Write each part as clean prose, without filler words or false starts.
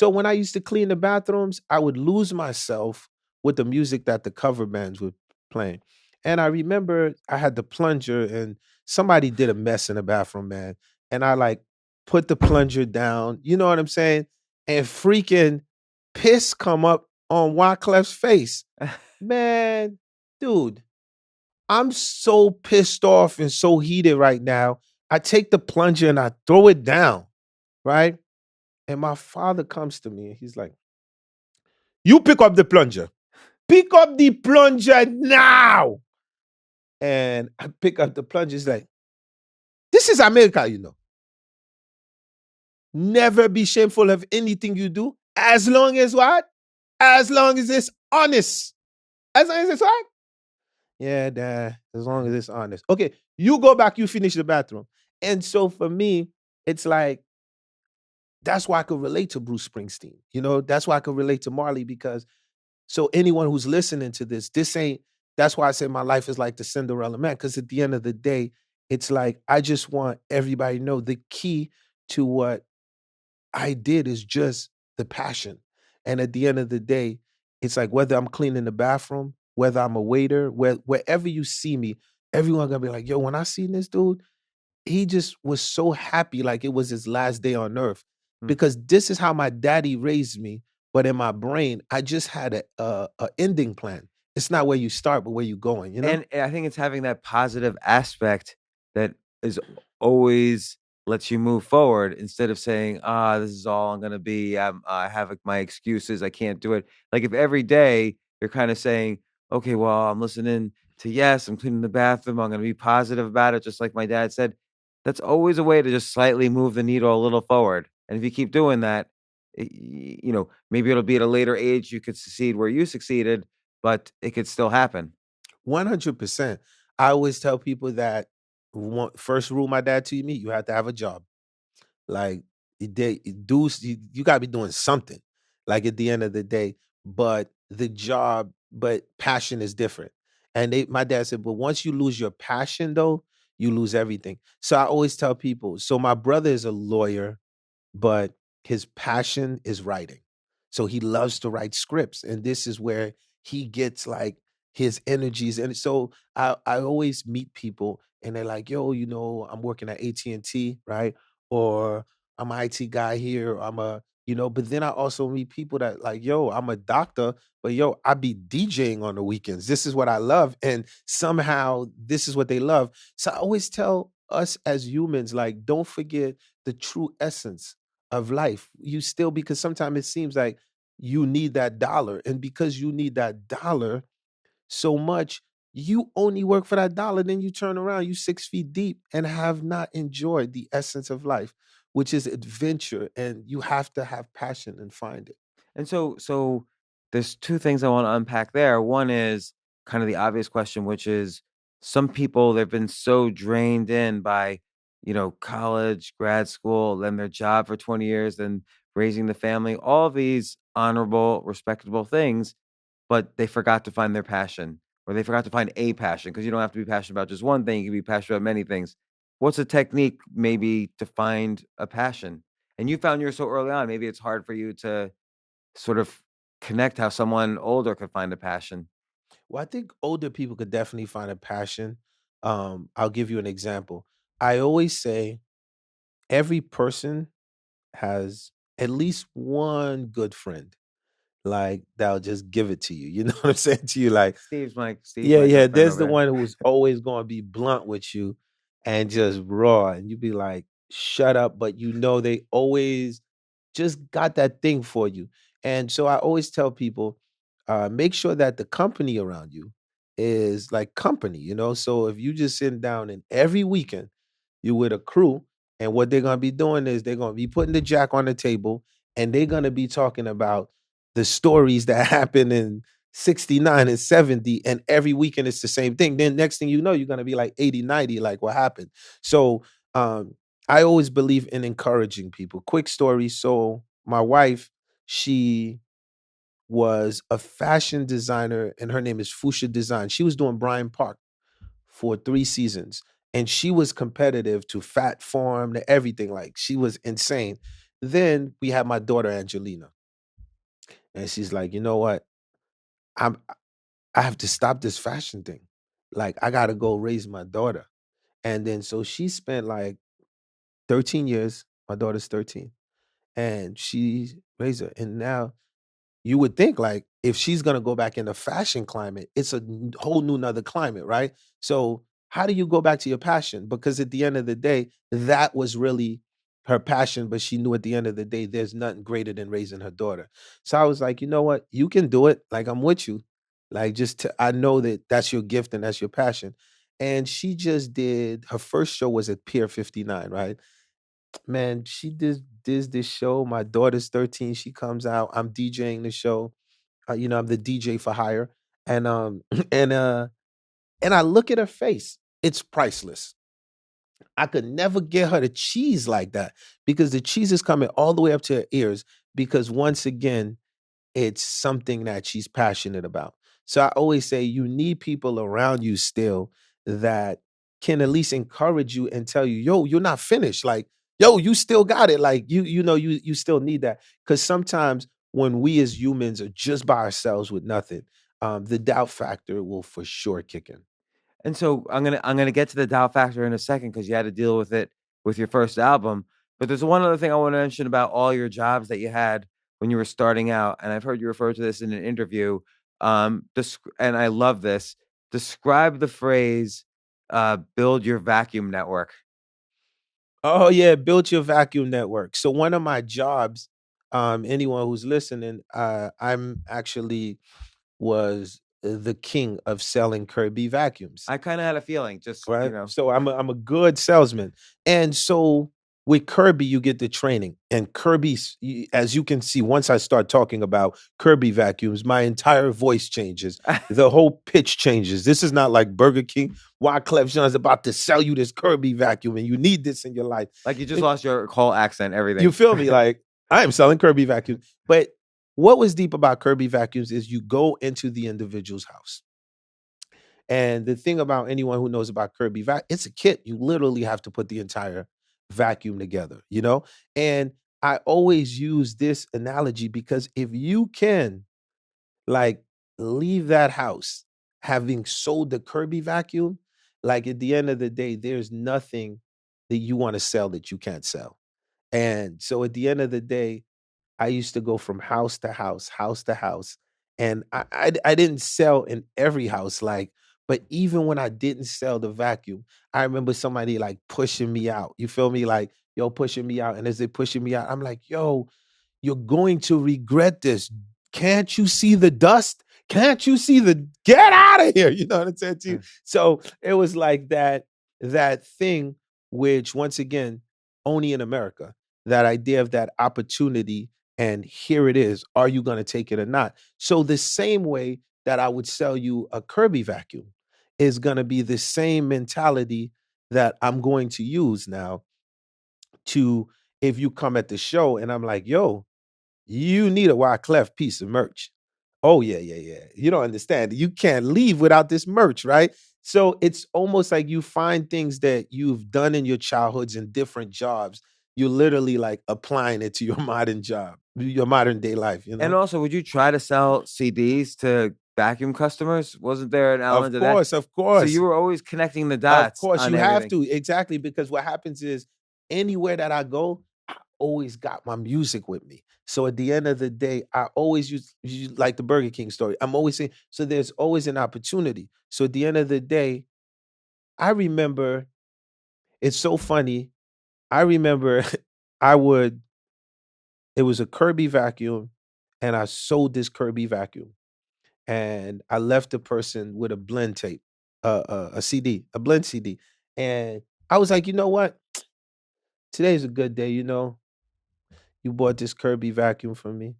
So when I used to clean the bathrooms, I would lose myself with the music that the cover bands were playing. And I remember I had the plunger and somebody did a mess in the bathroom, man. And I like put the plunger down, you know what I'm saying? And freaking piss come up on Wyclef's face. Man, dude, I'm so pissed off and so heated right now. I take the plunger and I throw it down, right? And my father comes to me and he's like, "You pick up the plunger. Pick up the plunger now." And I pick up the plunger. He's like, "This is America, you know. Never be shameful of anything you do as long as what? As long as it's honest. As long as it's what? Yeah, Dad, as long as it's honest. Okay, you go back, you finish the bathroom." And so for me, it's like, that's why I could relate to Bruce Springsteen. You know, that's why I could relate to Marley because so anyone who's listening to this ain't, that's why I say my life is like the Cinderella man. Cause at the end of the day, it's like, I just want everybody to know the key to what I did is just the passion. And at the end of the day, it's like whether I'm cleaning the bathroom, whether I'm a waiter, wherever you see me, everyone gonna be like, "Yo, when I seen this dude, he just was so happy like it was his last day on earth." Mm. Because this is how my daddy raised me, but in my brain, I just had a ending plan. It's not where you start, but where you going, you know? And I think it's having that positive aspect that is always lets you move forward instead of saying, "Ah, this is all I'm gonna be. I have like, my excuses. I can't do it." Like if every day you're kind of saying, "Okay, well, I'm listening to yes, I'm cleaning the bathroom. I'm gonna be positive about it," just like my dad said. That's always a way to just slightly move the needle a little forward. And if you keep doing that, maybe it'll be at a later age you could succeed where you succeeded, but it could still happen. 100%. I always tell people that first rule my dad to me, you have to have a job. Like you gotta be doing something. Like at the end of the day, but the job, but passion is different. And my dad said, but once you lose your passion, though, you lose everything. So I always tell people. So my brother is a lawyer, but his passion is writing. So he loves to write scripts, and this is where he gets like his energies. And so I always meet people, and they're like, "Yo, I'm working at AT&T, right? Or I'm an IT guy here. Or I'm a, But then I also meet people that like, yo, I'm a doctor, but yo, I be DJing on the weekends. This is what I love, and somehow this is what they love. So I always tell us as humans, like, don't forget the true essence of life. You still, because sometimes it seems like you need that dollar. And because you need that dollar so much, you only work for that dollar. Then you turn around, you 6 feet deep and have not enjoyed the essence of life, which is adventure. And you have to have passion and find it. And so there's two things I want to unpack there. One is kind of the obvious question, which is some people they've been so drained in by, college, grad school, then their job for 20 years, then raising the family, all of these honorable, respectable things, but they forgot to find their passion or they forgot to find a passion because you don't have to be passionate about just one thing, you can be passionate about many things. What's a technique maybe to find a passion? And you found yours so early on, maybe it's hard for you to sort of connect how someone older could find a passion. Well, I think older people could definitely find a passion. I'll give you an example. I always say every person has at least one good friend, like that'll just give it to you. You know what I'm saying to you? Like, Steve's yeah, my yeah. good friend There's over the there. one who's always going to be blunt with you and just raw, and you be like, "Shut up!" But they always just got that thing for you. And so I always tell people, make sure that the company around you is like company. So if you just sitting down and every weekend you with a crew, and what they're gonna be doing is they're gonna be putting the jack on the table, and they're gonna be talking about the stories that happened in 69 and 70, and every weekend it's the same thing. Then next thing you know, you're gonna be like 80, 90, like what happened. So I always believe in encouraging people. Quick story. So my wife, she was a fashion designer, and her name is Fusha Design. She was doing Bryant Park for 3 seasons, and she was competitive to Fat Farm to everything. Like she was insane. Then we have my daughter Angelina, and she's like, you know what? I'm I have to stop this fashion thing. Like I gotta go raise my daughter. And then so she spent like 13 years. My daughter's 13. And she raised her. And now you would think like if she's gonna go back in the fashion climate, it's a whole new nother climate, right? So how do you go back to your passion? Because at the end of the day, that was really her passion, but she knew at the end of the day, there's nothing greater than raising her daughter. So I was like, you know what? You can do it. Like I'm with you. Like I know that that's your gift and that's your passion. And she just did her first show was at Pier 59, right? Man, she did this show. My daughter's 13. She comes out. I'm DJing the show. I'm the DJ for hire. And and uh and I look at her face. It's priceless. I could never get her to cheese like that because the cheese is coming all the way up to her ears because once again, it's something that she's passionate about. So I always say you need people around you still that can at least encourage you and tell you, "Yo, you're not finished." Like, "Yo, you still got it." Like, you still need that cuz sometimes when we as humans are just by ourselves with nothing, the doubt factor will for sure kick in. And so I'm gonna get to the doubt factor in a second because you had to deal with it with your first album. But there's one other thing I want to mention about all your jobs that you had when you were starting out, and I've heard you refer to this in an interview. And I love this. Describe the phrase "build your vacuum network." Oh yeah, build your vacuum network. So one of my jobs, anyone who's listening, I'm actually was the king of selling Kirby vacuums, I kind of had a feeling, just right? So I'm a good salesman, and so with Kirby you get the training, and as you can see, once I start talking about Kirby vacuums, my entire voice changes, the whole pitch changes. This is not like Burger King. Wyclef Jean's about to sell you this Kirby vacuum, and you need this in your life. like you just lost your whole accent, You everything. feel me? Like I am selling Kirby vacuums. But what was deep about Kirby vacuums is you go into the individual's house. And the thing about anyone who knows about Kirby it's a kit. You literally have to put the entire vacuum together, you know? And I always use this analogy because if you can like leave that house having sold the Kirby vacuum, like at the end of the day, there's nothing that you want to sell that you can't sell. And so at the end of the day, I used to go from house to house, house to house, and I didn't sell in every house, like, but even when I didn't sell the vacuum, I remember somebody like pushing me out. You feel me? Like, yo, pushing me out. And as they pushing me out, I'm like, yo, you're going to regret this. Can't you see the dust? Can't you see the get out of here? You know what I'm saying to you? So it was like that thing, which once again, only in America, that idea of that opportunity, and here it is. Are you going to take it or not? So the same way that I would sell you a Kirby vacuum is going to be the same mentality that I'm going to use now to if you come at the show and I'm like, yo, you need a Wyclef piece of merch. Oh, yeah, yeah, yeah. You don't understand. You can't leave without this merch, right? So it's almost like you find things that you've done in your childhoods in different jobs. You're literally like applying it to your modern job, your modern day life, you And know? also, would you try to sell CDs to vacuum customers? Wasn't there an Of element of that? course, of So you course. were always connecting the Of dots course, on you have everything. to. Exactly. Because what happens is anywhere that I go, I always got my music with me. So at the end of the day, I always use like the Burger King story. I'm always saying, so there's always an opportunity. So at the end of the day, I remember it's so funny. I remember I would, it was a Kirby vacuum, and I sold this Kirby vacuum. And I left the person with a blend tape, a CD, a blend CD. And I was like, you know what? Today's a good day, you know. You bought this Kirby vacuum for me.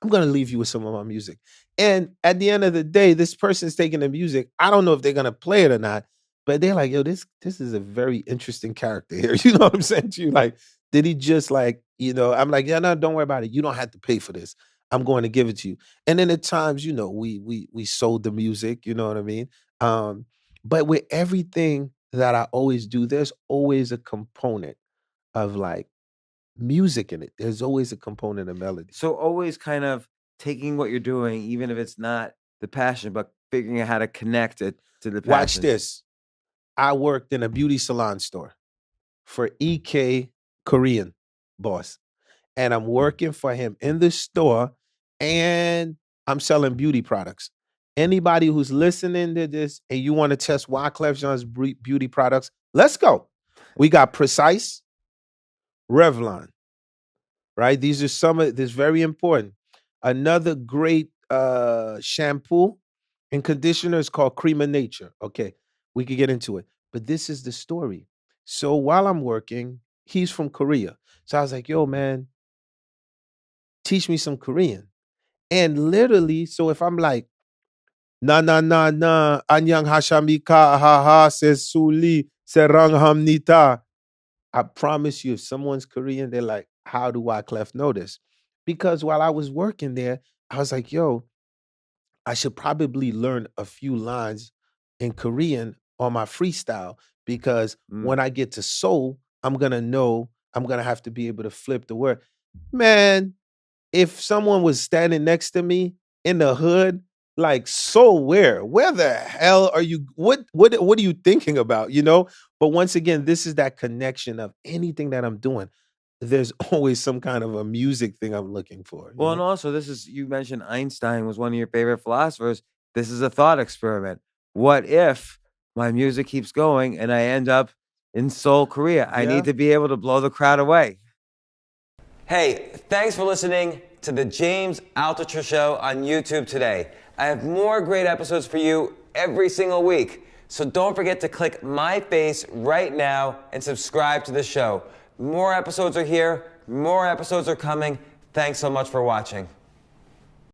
I'm gonna leave you with some of my music. And at the end of the day, this person's taking the music. I don't know if they're gonna play it or not, but they're like, yo, this is a very interesting character here. You know what I'm saying to you? Like, did he just like, I'm like, yeah, no, don't worry about it. You don't have to pay for this. I'm going to give it to you. And then at times, we sold the music, you know what I mean? But with everything that I always do, there's always a component of like music in it. There's always a component of melody. So always kind of taking what you're doing, even if it's not the passion, but figuring out how to connect it to the passion. Watch this. I worked in a beauty salon store for EK Korean boss. And I'm working for him in the store and I'm selling beauty products. Anybody who's listening to this and you want to test Wyclef Jean's beauty products, let's go. We got Precise, Revlon, right? These are some of this, very important. Another great shampoo and conditioner is called Cream of Nature. Okay, we could get into it. But this is the story. So while I'm working, he's from Korea. So I was like, yo, man, teach me some Korean. And literally, so if I'm like, na na na na, anyang hashamika ha ha says suli serang hamnita. I promise you, if someone's Korean, they're like, how do Wyclef know this? Because while I was working there, I was like, yo, I should probably learn a few lines in Korean on my freestyle because when I get to Seoul, I'm gonna know I'm gonna have to be able to flip the word. Man, if someone was standing next to me in the hood, like, so where the hell are you? What are you thinking about? You know? But once again, this is that connection of anything that I'm doing. There's always some kind of a music thing I'm looking for. Well, and also you mentioned Einstein was one of your favorite philosophers. This is a thought experiment. What if my music keeps going and I end up in Seoul, Korea? I need to be able to blow the crowd away. Hey, thanks for listening to the James Altucher Show on YouTube today. I have more great episodes for you every single week. So don't forget to click my face right now and subscribe to the show. More episodes are here. More episodes are coming. Thanks so much for watching.